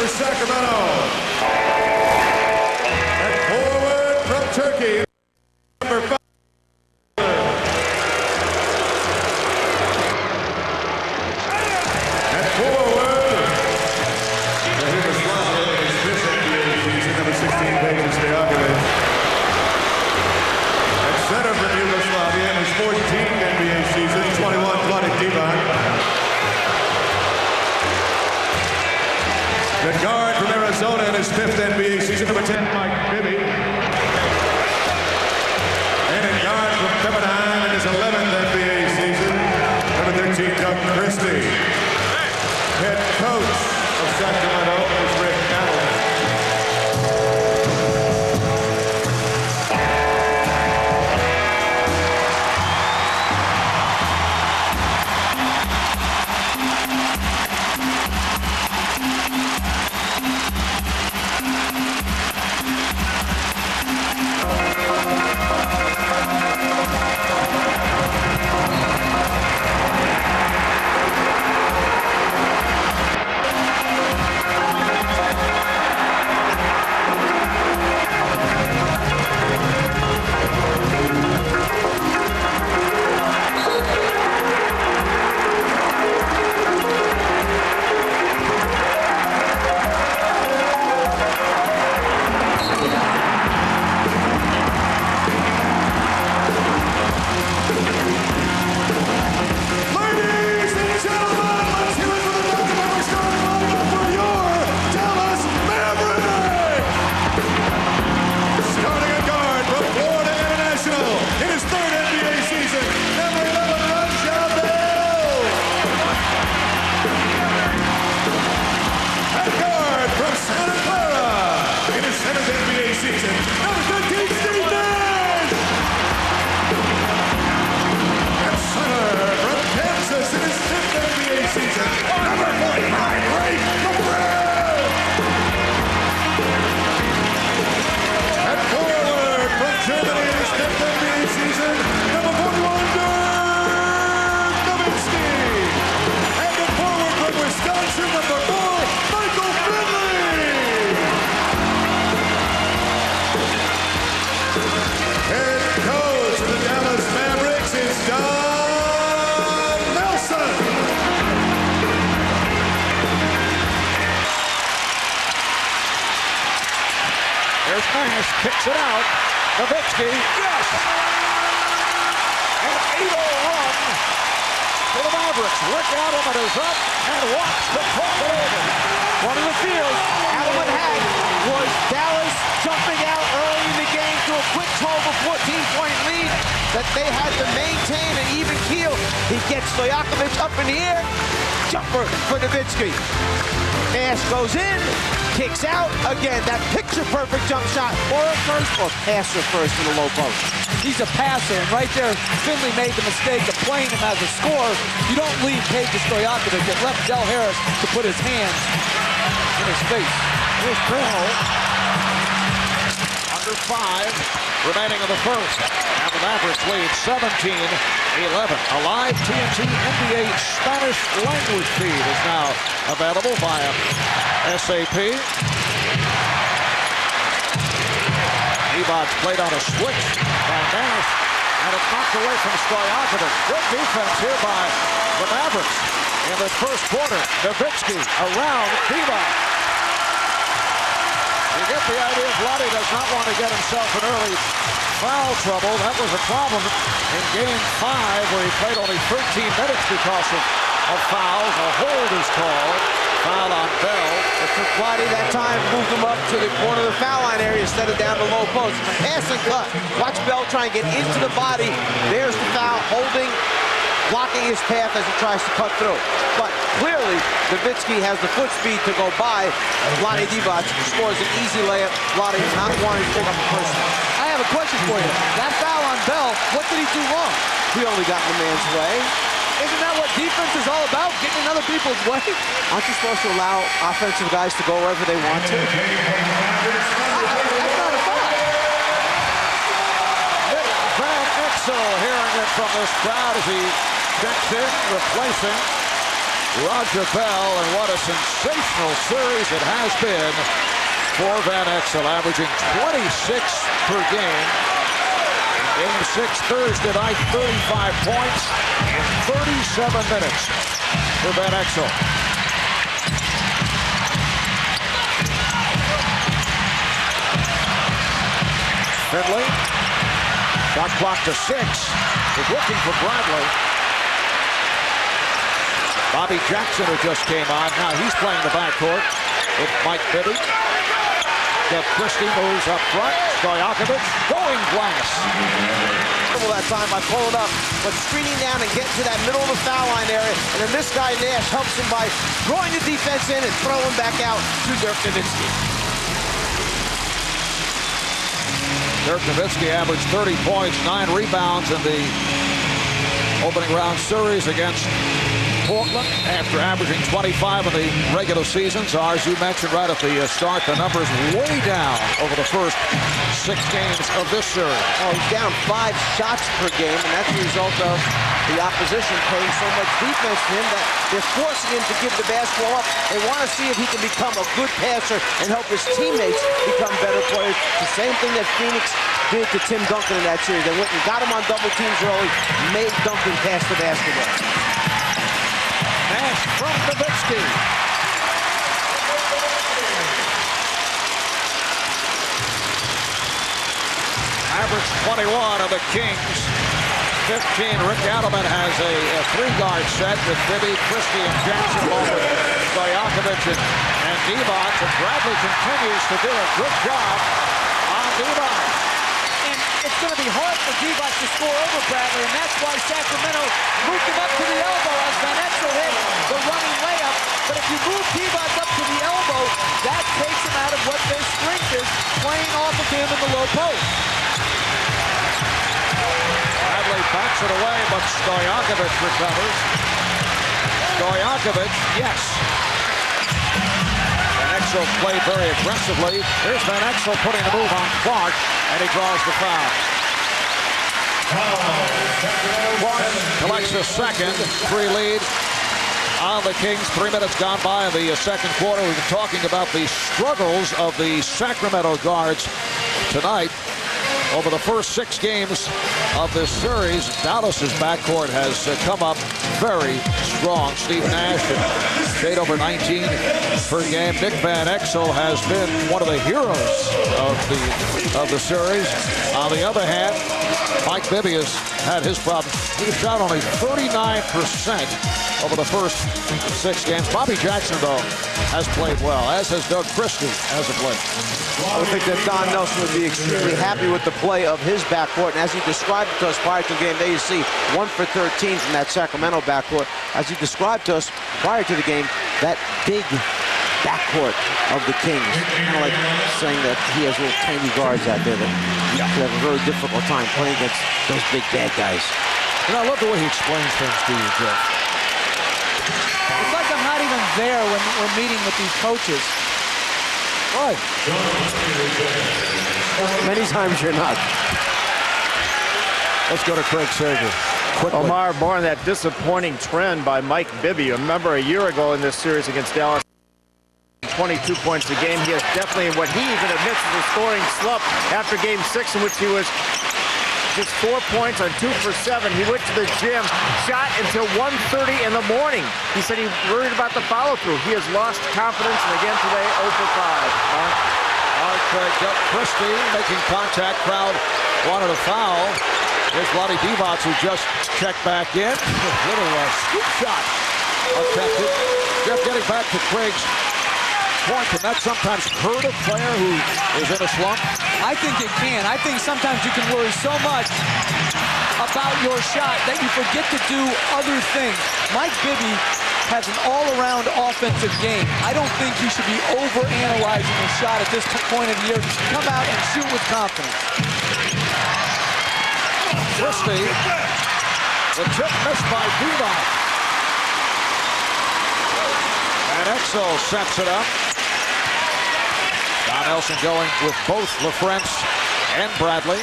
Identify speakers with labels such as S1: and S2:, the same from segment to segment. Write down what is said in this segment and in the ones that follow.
S1: Sacramento. And forward from Turkey, number 5. And forward from Yugoslavia, his 5th NBA season, number 16, Peja Stojakovic. At center from Yugoslavia, his 14th NBA season, 21, Vlade Divac. The guard from Arizona in his 5th NBA season, number 10, Mike Bibby. And a guard from Pepperdine in his 11th NBA season, number 13, Doug Christie. Head coach of Sacramento is Rick Allen.
S2: Nash kicks it out. Nowitzki, yes! An 8-0 run for the Mavericks. Rick Adelman is up and wants to talk it over.
S3: One of the feels Adelman had was Dallas jumping out early in the game to a quick 12 or 14-point lead that they had to maintain an even keel. He gets Stojakovic up in the air. Jumper for Nowitzki. Nash goes in, kicks out. Again, that picture-perfect jump shot or a first or passer first to the low post.
S4: He's a passer, and right there, Finley made the mistake of playing him as a scorer. You don't leave Peja Stojakovic. It left Del Harris to put his hands in his face.
S2: Here's Primo. Under 5 remaining in the first. And the Mavericks lead 17-11. A live TNT NBA Spanish language feed is now available via SAP. Divac played on a switch by Nash, and it's knocked away from Stojakovic. Good defense here by the Mavericks in the first quarter. Nowitzki around Divac. You get the idea Vlade does not want to get himself in early foul trouble. That was a problem in Game 5 where he played only 13 minutes because of fouls. A hold is called. Foul on Bell.
S3: It took Vlade that time, moved him up to the corner of the foul line area instead of down the low post. Pass and cut. Watch Bell try and get into the body. There's the foul, holding, blocking his path as he tries to cut through. But clearly, Nowitzki has the foot speed to go by. Vlade Divac scores an easy layup. Vlade not wanting to pick up a person.
S4: I have a question for you. That foul on Bell, what did he do wrong?
S3: He only got in the man's way.
S4: Isn't that what defense is all about? Getting in other people's way?
S3: Aren't you supposed to allow offensive guys to go wherever they want to?
S4: That's not a foul.
S2: Van Exel hearing it from this crowd as he checks in, replacing Roger Bell, and what a sensational series it has been for Van Exel, averaging 26 per game. Game 6 Thursday night, 35 points in 37 minutes for Van Exel. Finley, shot clock to 6, is looking for Bradley. Bobby Jackson, who just came on, now he's playing the backcourt with Mike Bibby. Jeff Christie moves up front. Stojakovic going glass.
S3: That time by pulling up, but screening down and getting to that middle of the foul line area. And then this guy Nash helps him by drawing the defense in and throwing back out to Dirk Nowitzki.
S2: Dirk Nowitzki averaged 30 points, 9 rebounds in the opening round series against Portland after averaging 25 in the regular season. So as you mentioned right at the start, the numbers way down over the first 6 games of this series.
S3: Oh, he's down 5 shots per game, and that's the result of the opposition playing so much defense to him that they're forcing him to give the basketball up. They want to see if he can become a good passer and help his teammates become better players. The same thing that Phoenix did to Tim Duncan in that series. They went and got him on double teams early, made Duncan pass the basketball.
S2: Nash from Nowitzki. Average 21 of the Kings. 15. Rick Adelman has a 3-guard set with Bibby, Christie, and Jackson, along with Stojakovic and Divac. And Bradley continues to do a good job on Divac.
S4: It's going to be hard for Divac to score over Bradley, and that's why Sacramento moved him up to the elbow as Van Exel hit the running layup. But if you move Divac up to the elbow, that takes him out of what their strength is, playing off of him in the low post.
S2: Bradley backs it away, but Stojakovic recovers. Stojakovic, yes. Van Exel played very aggressively. Here's Van Exel putting the move on Clark, and he draws the foul. Clark collects a second, 3 lead on the Kings. 3 minutes gone by in the second quarter. We've been talking about the struggles of the Sacramento guards tonight. Over the first 6 games of this series, Dallas's backcourt has come up very strong. Steve Nash shade over 19 per game. Nick Van Exel has been one of the heroes of the series. On the other hand, Mike Bibby has had his problems. He shot only 39% over the first 6 games. Bobby Jackson, though, has played well, as has Doug Christie as of late.
S3: I would think that Don Nelson would be extremely happy with the play of his backcourt. And as he described it to us prior to the game, there you see 1 for 13 from that Sacramento backcourt. As he described to us prior to the game, that big backcourt of the Kings. Kind of like saying that he has little tiny guards out there that could have a very difficult time playing against those big bad guys.
S2: And I love the way he explains things to you, Jeff.
S4: It's like I'm not even there when we're meeting with these coaches.
S2: Right.
S3: Many times you're not.
S2: Let's go to Craig Sager. Quickly.
S5: Omar, more on that disappointing trend by Mike Bibby. Remember a year ago in this series against Dallas, 22 points a game. He is definitely what he even admits is a scoring slump after game 6, in which he was just 4 points on 2 for 7. He went to the gym, shot until 1:30 in the morning. He said he worried about the follow-through. He has lost confidence, and again today, 0 for 5.
S2: Doug Christie making contact. Crowd wanted a foul. There's Vlade Divac, who just checked back in. Little scoop shot attempted. Jeff, getting back to Craig's point, can that sometimes hurt a player who is in a slump?
S4: I think it can. I think sometimes you can worry so much about your shot that you forget to do other things. Mike Bibby has an all-around offensive game. I don't think you should be over-analyzing your shot at this point of the year. Come out and shoot with confidence.
S2: Christie, the tip missed by Divac. And Exel sets it up. Don Nelson going with both LaFrentz and Bradley.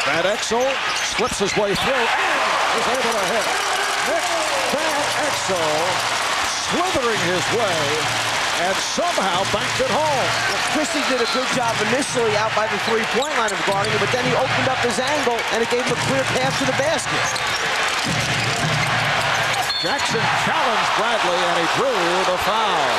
S2: Van Exel slips his way through and is able to hit. Nick Van Exel slithering his way and somehow banked it home.
S3: Well, Christie did a good job initially out by the three-point line of guarding it, but then he opened up his angle and it gave him a clear path to the basket.
S2: Jackson challenged Bradley and he drew the foul.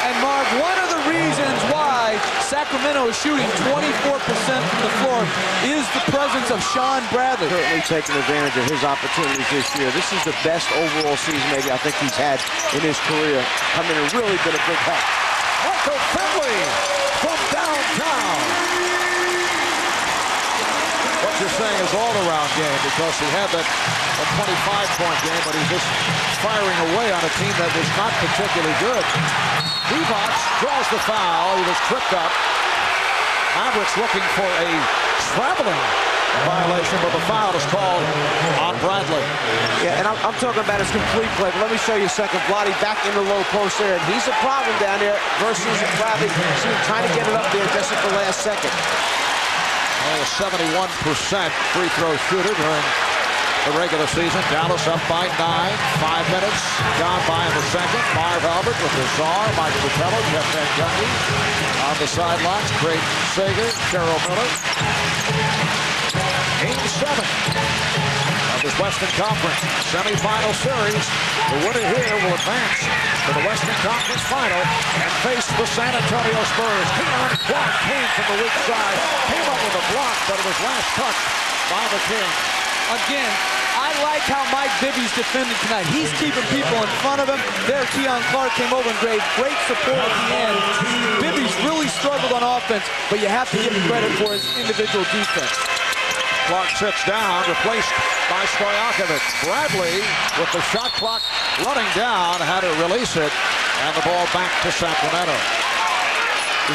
S4: And Mark, one of the reasons why Sacramento is shooting 24% from the floor is the presence of Sean Bradley.
S3: Certainly taking advantage of his opportunities this year. This is the best overall season maybe I think he's had in his career. Coming and really been a big help.
S2: Michael Finley from downtown. What you're saying is all-around game because he had that 25-point game, but he's just firing away on a team that was not particularly good. Divac draws the foul. He was tripped up. Mavericks looking for a traveling violation, but the foul is called on Bradley.
S3: Yeah, and I'm talking about his complete play, but let me show you a second. Vlade back in the low post there, and he's a problem down there versus Bradley trying to get it up there just at the last second.
S2: A 71% free throw shooter during the regular season. Dallas up by 9, 5 minutes gone by in the second. Marv Albert with the czar, Mike Fratello, Jeff Van Gundy on the sidelines. Craig Sager, Cheryl Miller. Game 7 of this Western Conference semifinal series. The winner here will advance to the Western Conference Final and face the San Antonio Spurs. Keon Clark came from the weak side, came up with a block, but it was last touched by the King.
S4: Again, I like how Mike Bibby's defending tonight. He's keeping people in front of him. There, Keon Clark came over and gave great support at the end. Bibby's really struggled on offense, but you have to give him credit for his individual defense.
S2: Clark sits down, replaced by Stojakovic. Bradley, with the shot clock running down, had to release it, and the ball back to Sacramento.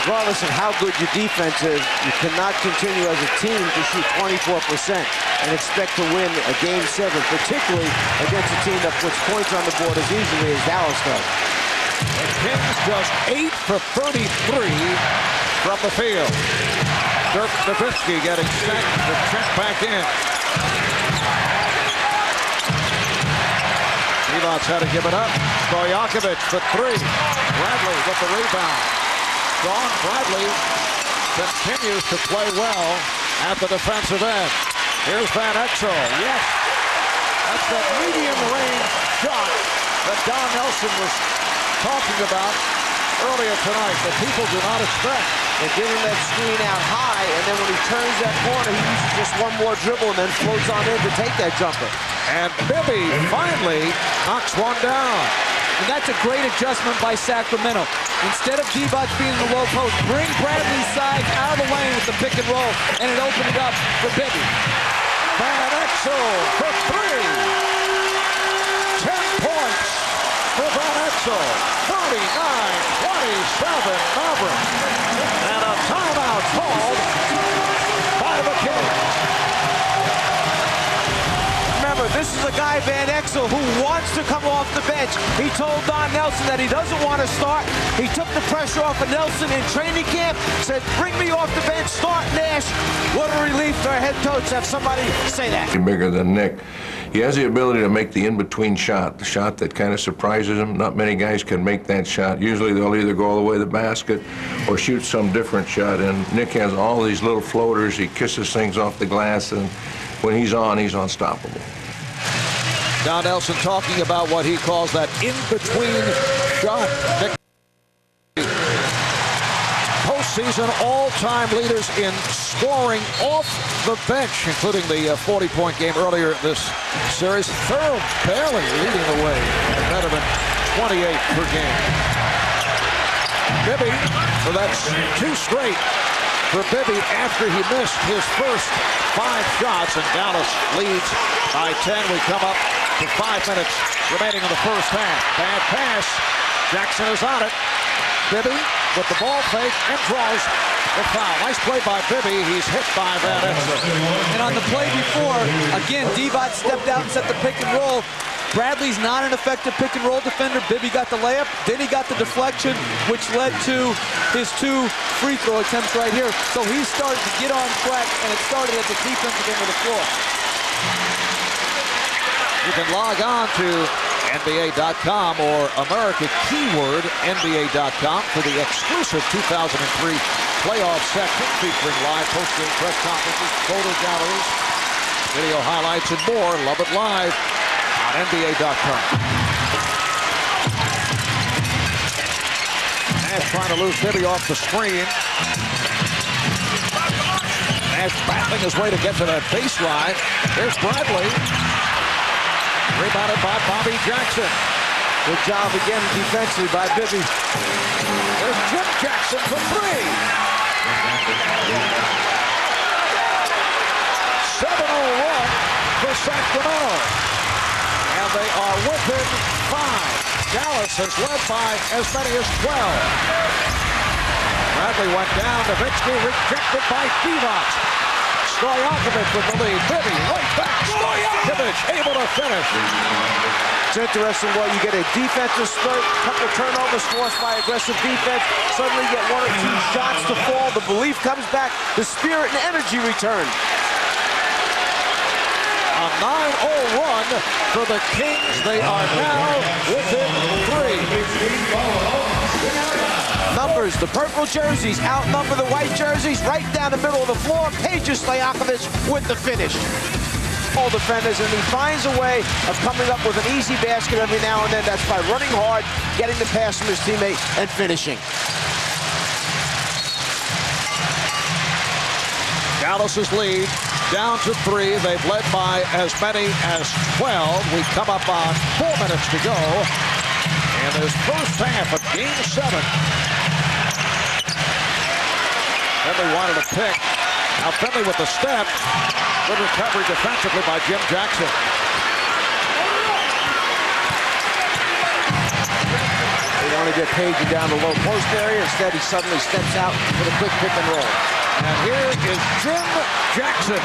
S3: Regardless of how good your defense is, you cannot continue as a team to shoot 24% and expect to win a Game 7, particularly against a team that puts points on the board as easily as Dallas does.
S2: The Kings just 8 for 33 from the field. Dirk Nowitzki getting set to check back in. Divac's had to give it up. Stojakovic for 3. Bradley with the rebound. Sean Bradley continues to play well at the defensive end. Here's Van Exel. Yes, that's that medium-range shot that Don Nelson was talking about earlier tonight that people do not expect.
S3: They give him that screen out high, and then when he turns that corner, he uses just one more dribble and then floats on in to take that jumper.
S2: And Bibby finally knocks one down.
S4: And that's a great adjustment by Sacramento. Instead of Divac being in the low post, bring Bradley's side out of the lane with the pick and roll, and it opened it up for Bibby.
S2: Van Exel for 3. 10 points for Van Exel. 39-27 Mavericks. And a timeout called by the Kings.
S3: Remember, this is a guy, Van Exel, who wants to come off the bench. He told Don Nelson that he doesn't want to start. He took the pressure off of Nelson in training camp, said, bring me off the bench, start Nash. What a relief for a head coach to have somebody say that.
S6: Bigger than Nick. He has the ability to make the in-between shot, the shot that kind of surprises him. Not many guys can make that shot. Usually they'll either go all the way to the basket or shoot some different shot. And Nick has all these little floaters. He kisses things off the glass, and when he's on, he's unstoppable.
S2: Don Nelson talking about what he calls that in-between shot. Nick, postseason all-time leaders in scoring off the bench, including the 40-point game earlier this series. Thurl barely leading the way, better than 28 per game. Bibby, so that's 2 straight for Bibby after he missed his first 5 shots, and Dallas leads by 10. We come up to 5 minutes remaining in the first half. Bad pass. Jackson is on it. Bibby with the ball fake and draws the foul. Nice play by Bibby. He's hit by Van Exel.
S4: And on the play before, again, Divac stepped out and set the pick and roll. Bradley's not an effective pick and roll defender. Bibby got the layup, then he got the deflection, which led to his 2 free throw attempts right here. So he started to get on track, and it started at the defensive end of the floor.
S2: You can log on to NBA.com or America keyword NBA.com for the exclusive 2003 playoff section featuring live post-game press conferences, photo galleries, video highlights, and more. Love it live on NBA.com. Nash trying to lose Bibby off the screen. Nash battling his way to get to that baseline. There's Bradley. Rebounded by Bobby Jackson.
S3: Good job again defensively by Bibby.
S2: There's Jim Jackson for three. 7-0 for Sacramento. And they are within 5. Dallas has led by as many as 12. Bradley went down. Nowitzki rejected by Divac. Stojakovic with the lead. Bibby right back. Stojakovic able to finish.
S3: It's interesting what you get a defensive spurt, couple of turnovers forced by aggressive defense. Suddenly you get 1 or 2 shots to fall. The belief comes back. The spirit and energy return.
S2: A 9-0 run for the Kings. They are now within 3.
S3: Numbers, the purple jerseys outnumber the white jerseys right down the middle of the floor. Peja Stojakovic with the finish. All defenders, and he finds a way of coming up with an easy basket every now and then. That's by running hard, getting the pass from his teammate, and finishing.
S2: Dallas's lead down to 3. They've led by as many as 12. We come up on 4 minutes to go in this first half of Game 7. Finley wanted a pick. Now Finley with the step. Good recovery defensively by Jim Jackson.
S3: They want to get Peja down the low post area. Instead, he suddenly steps out with a quick pick and roll.
S2: And here is Jim Jackson.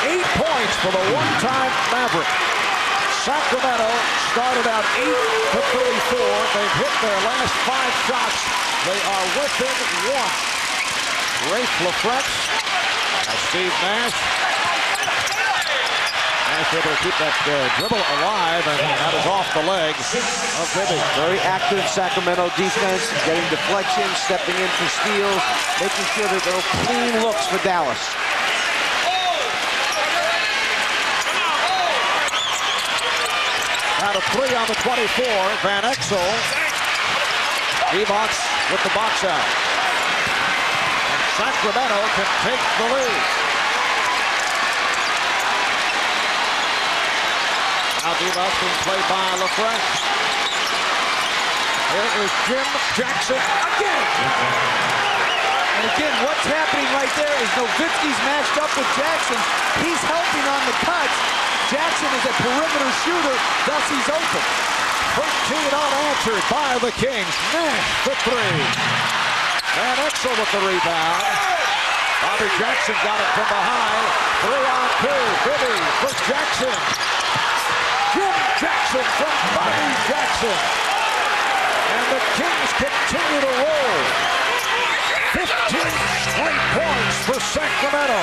S2: 8 points for the one-time Maverick. Sacramento started out 8 to 34. They've hit their last 5 shots. They are within 1. Rafe LaFrentz. Steve Nash. Nash able to keep that dribble alive, and that is off the legs of Bibby.
S3: Very active Sacramento defense, getting deflections, stepping in for steals, making sure that there are clean looks for Dallas.
S2: Out of 3 on the 24, Van Exel. Divac with the box out. And Sacramento can take the lead. Now Divac being played by LaFrentz. Here is Jim Jackson again.
S4: And again, what's happening right there is Nowitzki's matched up with Jackson. He's helping on the cuts. Jackson is a perimeter shooter, thus he's open.
S2: 13 unanswered by the Kings. Nash for 3. Van Exel with the rebound. Bobby Jackson got it from behind. 3 on 2. Bibby for Jackson. Jim Jackson from Bobby Jackson. And the Kings continue to roll. 15 straight points for Sacramento.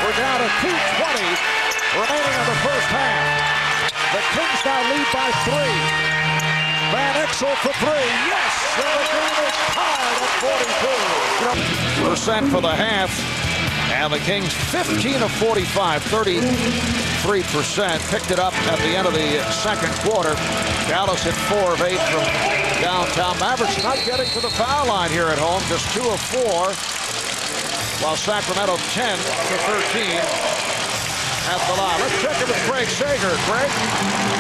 S2: We're down to 2:20 remaining in the first half. The Kings now lead by 3. Van Exel for 3. Yes! And the game is tied at 42%. For the half. And the Kings 15 of 45, 33%. Picked it up at the end of the second quarter. Dallas hit 4 of 8 from downtown. Mavericks not getting to the foul line here at home. Just 2 of 4. While Sacramento 10 to 13 at the line. Let's check in with Craig Sager. Craig?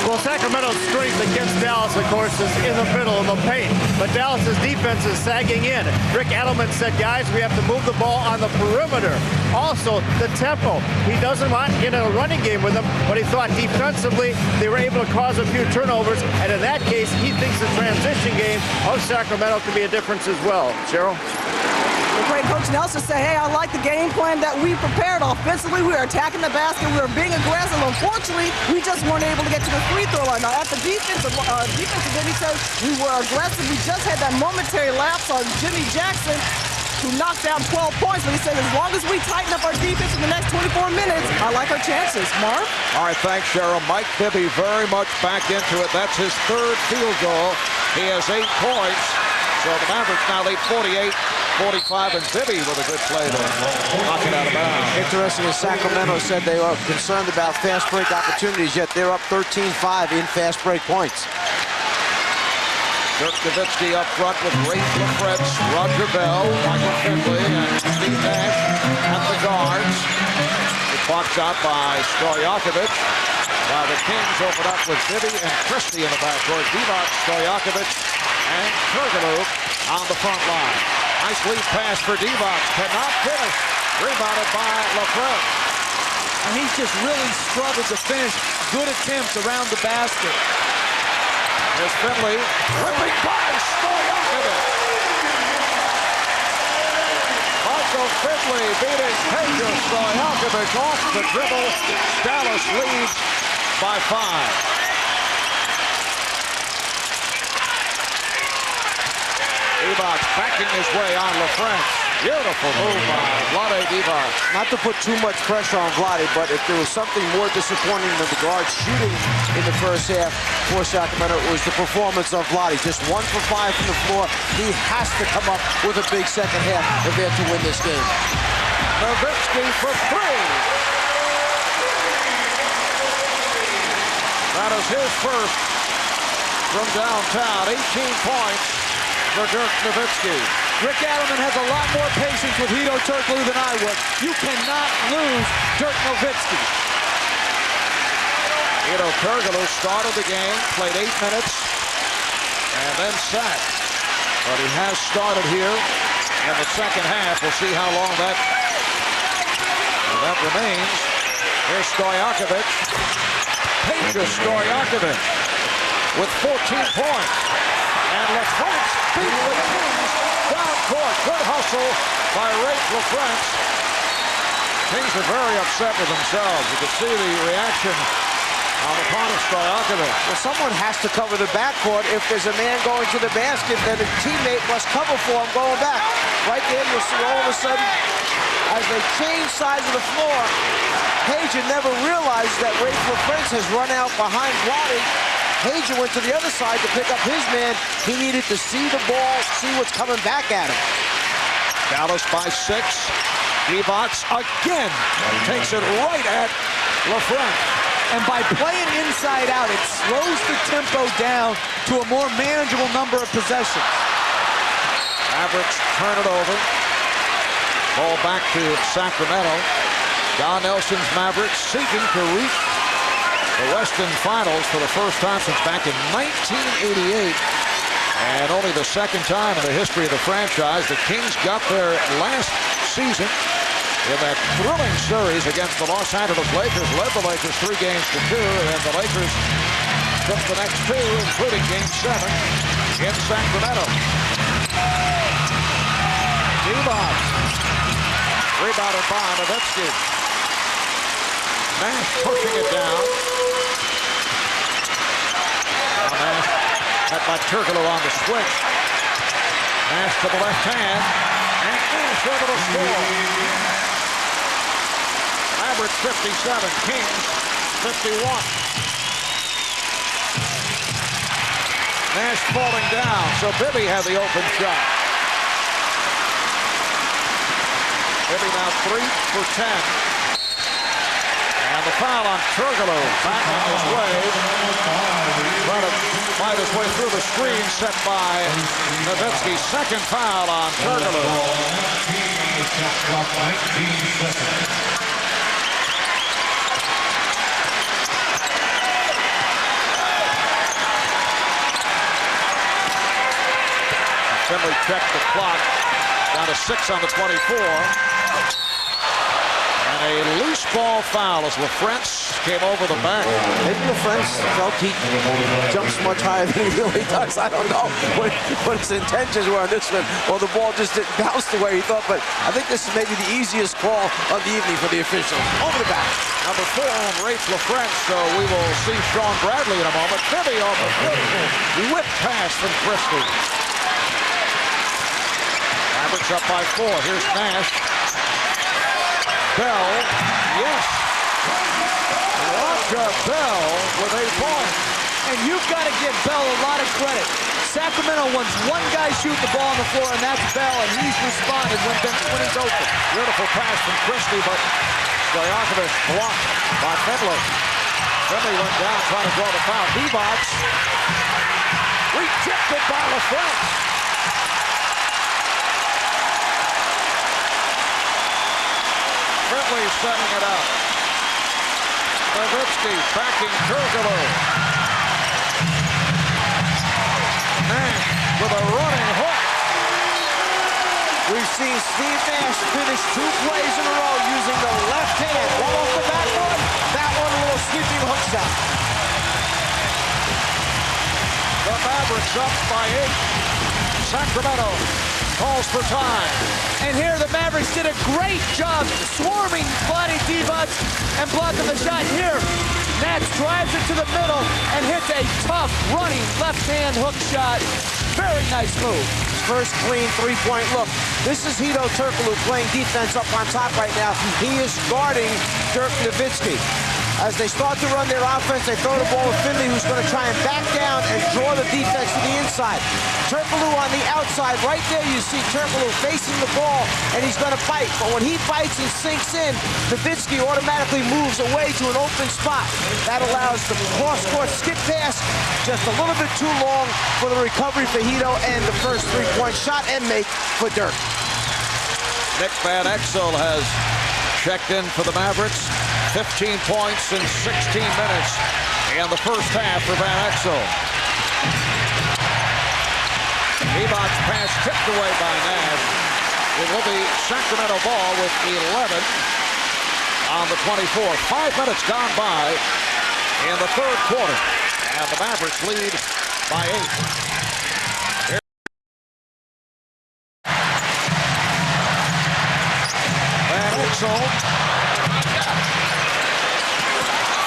S5: Well, Sacramento's strength against Dallas, of course, is in the middle of the paint. But Dallas's defense is sagging in. Rick Edelman said, guys, we have to move the ball on the perimeter. Also, the tempo. He doesn't want to get in a running game with them, but he thought defensively they were able to cause a few turnovers. And in that case, he thinks the transition game of Sacramento can be a difference as well. Cheryl?
S7: The great Coach Nelson said, hey, I like the game plan that we prepared offensively. We were attacking the basket. We were being aggressive. Unfortunately, we just weren't able to get to the free throw line. Now, at the defensive end, he said we were aggressive. We just had that momentary lapse on Jimmy Jackson. who knocked down 12 points, but he said as long as we tighten up our defense in the next 24 minutes, I like our chances. Marv?
S2: All right, thanks, Cheryl. Mike Bibby very much back into it. That's his third field goal. He has 8 points. So the Mavericks now lead 48-45, and Bibby with a good play to knock it out of bounds.
S3: Interesting, as Sacramento said they are concerned about fast break opportunities, yet they're up 13-5 in fast break points.
S2: Dirk Nowitzki up front with Rafe LaFrentz, Roger Bell, Michael Finley, and Steve Nash at the guards. It's boxed out by Stojakovic. While the Kings open up with Bibby and Christie in the backcourt. Divac, Stojakovic, and Turkoglu on the front line. Nice lead pass for Divac. Cannot finish. Rebounded by LaFrentz.
S4: And he's just really struggled to finish good attempts around the basket.
S2: Here's Finley. Ripping by Stojakovic. Michael Finley beating Pedro Stojakovic off the dribble. Dallas leads by 5. Divac backing his way on LaFrentz. Beautiful move by Vlade Divac.
S3: Not to put too much pressure on Vlade, but if there was something more disappointing than the guards shooting in the first half for Sacramento, it was the performance of Vlade. Just 1 for 5 from the floor. He has to come up with a big second half if they're to win this game.
S2: Nowitzki for 3. That is his first from downtown. 18 points for Dirk Nowitzki.
S4: Rick Adelman has a lot more patience with Hedo Turkoglu than I would. You cannot lose Dirk Nowitzki.
S2: Hedo Turkoglu started the game, played 8 minutes, and then sat. But he has started here in the second half. We'll see how long that remains. Here's Stojakovic. Pedro Stojakovic with 14 points. And LaFrentz beat the Kings down court. Good hustle by Rafe LaFrentz. Kings are very upset with themselves. You can see the reaction on the part of Stojakovic.
S3: Well, someone has to cover the backcourt. If there's a man going to the basket, then a teammate must cover for him going back. Right there, you'll see all of a sudden, as they change sides of the floor, Hajan never realized that Rafe LaFrentz has run out behind Vlade. Hajan went to the other side to pick up his man. He needed to see the ball, see what's coming back at him.
S2: Dallas by 6. Divac again takes it right at LaFrentz.
S4: And by playing inside out, it slows the tempo down to a more manageable number of possessions.
S2: Mavericks turn it over. Ball back to Sacramento. Don Nelson's Mavericks seeking to reach the Western Finals for the first time since back in 1988. And only the second time in the history of the franchise. The Kings got there last season in that thrilling series against the Los Angeles Lakers. Led the Lakers 3 games to 2. And the Lakers took the next 2, including Game 7 in Sacramento. Divac. Rebounded by Nowitzki. Nash pushing it down. Nash met by Turkoglu on the switch. Nash to the left hand. And Nash able to score. Mavericks 57, Kings 51. Nash falling down, so Bibby had the open shot. Bibby now 3 for 10. And the foul on Turkoglu, back on his way. Trying to fight his way through the screen set by Nowitzki. Second foul on Turkoglu. Finley checked the clock. Down to 6 on the 24. And a loose ball foul as LaFrentz came over the back.
S3: Maybe LaFrentz felt he jumps much higher than he really does. I don't know what his intentions were on this one. Or the ball just didn't bounce the way he thought. But I think this is maybe the easiest call of the evening for the officials. Over the back.
S2: Number 4 on Rafe LaFrentz, so we will see Sean Bradley in a moment. Bibby off a beautiful whip pass from Christie. Mavericks up by 4. Here's Nash. Bell, yes. Roger Bell with 8 points.
S4: And you've got to give Bell a lot of credit. Sacramento wants one guy shooting the ball on the floor, and that's Bell, and he's responded when he's open.
S2: Beautiful pass from Christie, but Stojakovic blocked by Finley. Finley went down trying to draw the foul. Divac rejected by LaFrance. Finley setting it up. Nowitzki backing Turkoglu. Nash with a running hook.
S3: We've seen Steve Nash finish 2 plays in a row using the left hand. One off the backboard, that one a little sweeping hook shot.
S2: The Mavericks up by 8. Sacramento calls for time.
S4: And here the Mavericks did a great job swarming Vlade Divac and blocking the shot. Here, Nash drives it to the middle and hits a tough running left-hand hook shot. Very nice move.
S3: First clean three-point look. This is Hedo Turkoglu playing defense up on top right now. He is guarding Dirk Nowitzki. As they start to run their offense, they throw the ball to Finley, who's going to try and back down and draw the defense to the inside. Turkoglu on the outside. Right there you see Turkoglu facing the ball, and he's going to bite. But when he bites and sinks in, Nowitzki automatically moves away to an open spot. That allows the cross-court skip pass just a little bit too long for the recovery for Hedo and the first three-point shot and make for Dirk.
S2: Nick Van Exel has checked in for the Mavericks. 15 points in 16 minutes in the first half for Van Exel. Divac's pass tipped away by Nash. It will be Sacramento ball with 11 on the 24. 5 minutes gone by in the third quarter. And the Mavericks lead by 8. Van Exel.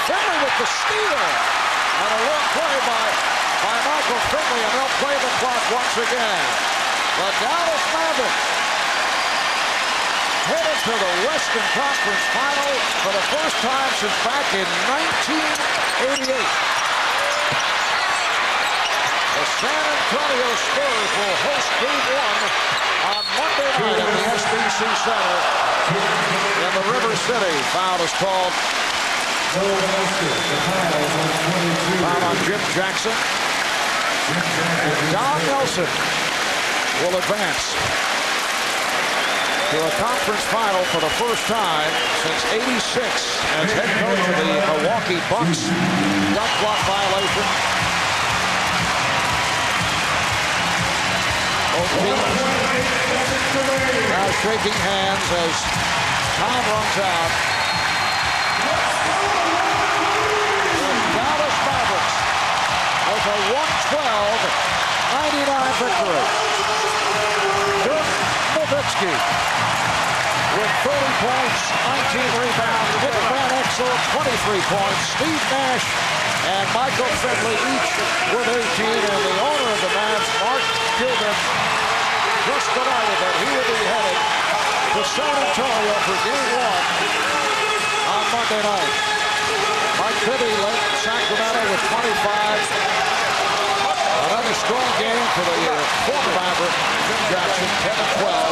S2: Finley with the steal. And a long play by Michael Finley, and they'll play the clock once again. The Dallas Mavericks headed to the Western Conference Final for the first time since back in 1988. The San Antonio Spurs will host Game 1 on Monday night at the SBC Center in the River City. Foul is called. Foul on Jim Jackson. And Don Nelson will advance to a conference final for the first time since '86 as head coach of the Milwaukee Bucks. Shot clock violation. Both teams now shaking hands as time runs out. With a 112-99 victory. Dirk Nowitzki with 30 points, 19 rebounds. Nick Van Exel, 23 points. Steve Nash and Michael Finley each with 18. And the owner of the Mavs, Mark Cuban, just delighted that he will be headed to San Antonio for Game 1 on Monday night. Mike Bibby led Sacramento with 25. Another strong game for the former Maverick, Jim Jackson, 10-12.